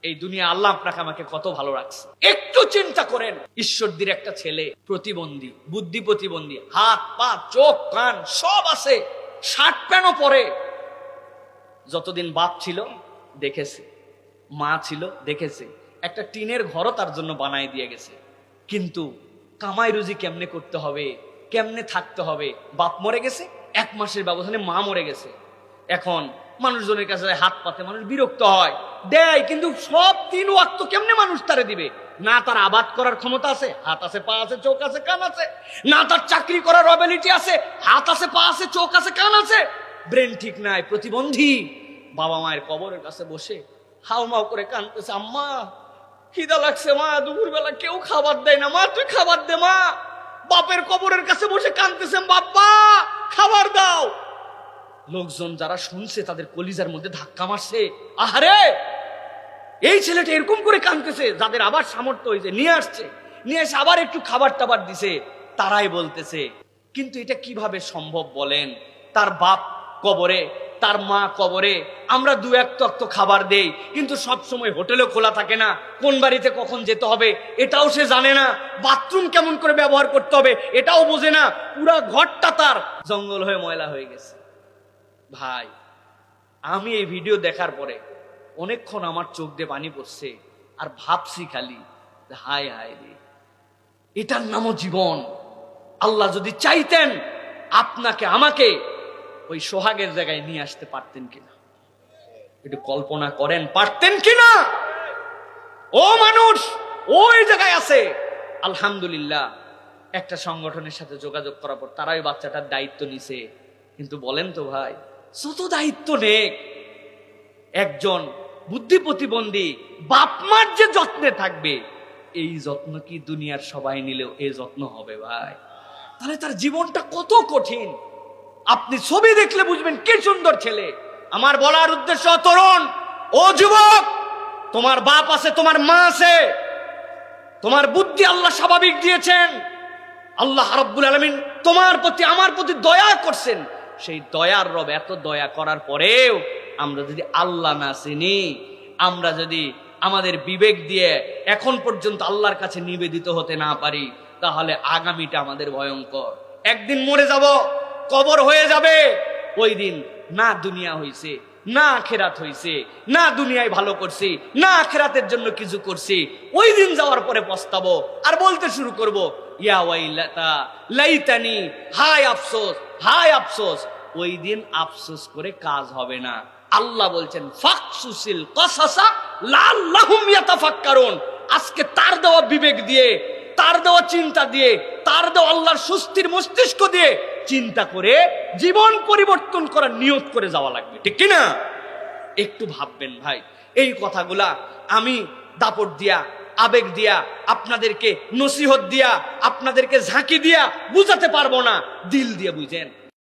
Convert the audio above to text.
এই দুনিয়া আল্লাহ আপনাকে আমাকে কত ভালো রাখছে। একটু চিন্তা করেন, ঈশ্বরদীর একটা ছেলে প্রতিবন্ধী, বুদ্ধি প্রতিবন্ধী, হাত পা চোখ কান সব আছে, শার্ট প্যান্টও পরে। যতদিন বাপ ছিল দেখেছে, মা ছিল দেখেছে, একটা টিনের ঘরও তার জন্য বানায় দিয়ে গেছে। কিন্তু কামাই রুজি কেমনে করতে হবে, কেমনে থাকতে হবে, বাপ মরে গেছে, 1 মাসের ব্যবধানে মা মরে গেছে। এখন মানুষজনের কাছে হাত পাতে, মানুষ বিরক্ত হয়, দেয়, কিন্তু সব 3 ওয়াক্ত কেমনে মানুষ তারে দিবে? না তার আবাদ করার ক্ষমতা আছে, হাত আছে পা আছে চোখ আছে কান আছে, না তার চাকরি করার অ্যাবিলিটি আছে, হাত আছে পা আছে চোখ আছে কান আছে, ব্রেন ঠিক নাই, প্রতিবন্ধী। বাবা মায়ের কবরের কাছে বসে হাউমাউ করে কাঁদতেছে, আম্মা খিদা লাগছে মা, দুপুরবেলা কেউ খাবার দেয় না মা, তুই খাবার দে মা। বাপের কবরের কাছে বসে কাঁদতেছেন, বাপ্পা খাবার দাও। লোকজন যারা শুনছে তাদের কলিজার মধ্যে ধাক্কা মারছে, আহারে এই ছেলেটা এরকম করে কাঁদতেছে। যাদের আবার সামর্থ্য হয়েছে নিয়ে আসছে, নিয়ে এসে আবার একটু খাবার টাবার দিছে, তারাই বলতেছে কিন্তু এটা কিভাবে সম্ভব বলেন? তার বাপ কবরে, তার মা কবরে, আমরা 2-1 তক্ত খাবার দেই, কিন্তু সব সময় হোটেলও খোলা থাকে না, কোন বাড়িতে কখন যেতে হবে এটাও সে জানে না, বাথরুম কেমন করে ব্যবহার করতে হবে এটাও বোঝে না, পুরা ঘরটা তার জঙ্গল হয়ে ময়লা হয়ে গেছে। ভাই, আমি এই ভিডিও দেখার পরে অনেকক্ষণ আমার চোখ দিয়ে পানি পড়ছে, আর ভাবছি খালি হায় হায় রে, এটার নামও জীবন। আল্লাহ যদি চাইতেন আপনাকে আমাকে ওই সোহাগের জায়গায় নিয়ে আসতে পারতেন কিনা, একটু কল্পনা করেন, পারতেন কিনা? ও মানুষ ওই জায়গায় আছে, আলহামদুলিল্লাহ একটা সংগঠনের সাথে যোগাযোগ করার পর তারাই বাচ্চাটার দায়িত্ব নিছে। কিন্তু বলেন তো ভাই, যত দায়িত্ব নেক, একজন বুদ্ধি প্রতিবন্ধী বাপ মার যে যত্নে থাকবে, এই যত্ন কি দুনিয়ার সবাই নিলেও এই যত্ন হবে ভাই? তাহলে তার জীবনটা কত কঠিন। আপনি ছবি দেখলে বুঝবেন কি সুন্দর ছেলে। আমার বলার উদ্দেশ্য, তরুণ ও যুবক, তোমার বাপ আছে, তোমার মা আছে, তোমার বুদ্ধি আল্লাহ স্বাভাবিক দিয়েছেন, আল্লাহ রাব্বুল আলামিন তোমার প্রতি আমার প্রতি দয়া করছেন। সেই দয়ার রব এত দয়া করার পরেও আমরা যদি আল্লাহ না চিনি, আমরা যদি আমাদের বিবেক দিয়ে এখন পর্যন্ত আল্লাহর কাছে নিবেদিত হতে না পারি, তাহলে আগামীটা আমাদের ভয়ঙ্কর। একদিন মরে যাব, কবর হয়ে যাবে, ওই দিন না দুনিয়া হইছে না আখিরাত হইছে, না দুনিয়ায় ভালো করছি না আখিরাতের জন্য কিছু করছি। ওই দিন যাওয়ার পরে পস্তাবো আর বলতে শুরু করব, ইয়া ওয়াইলাতা লাইতানি, হায় আফসোস হায় আফসোস। ওই দিন আফসোস করে কাজ হবে না। আল্লাহ বলছেন ফাকসুসিল কসাসা লাআল্লাহুম ইয়াতাফাক্কারুন। আজকে তার দেওয়া বিবেক দিয়ে, তার দেওয়া চিন্তা দিয়ে, তার দেওয়া আল্লাহর সুস্থির মস্তিষ্ক দিয়ে চিন্তা করে জীবন পরিবর্তন করার নিয়ত করে যাওয়া লাগবে, ঠিক কিনা? একটু ভাববেন ভাই, এই কথাগুলা আমি দাপট দিয়া, আবেগ দিয়া, আপনাদেরকে নসিহত দিয়া, আপনাদেরকে ঝাঁকি দিয়া বুঝাতে পারবো না, দিল দিয়ে বুঝেন।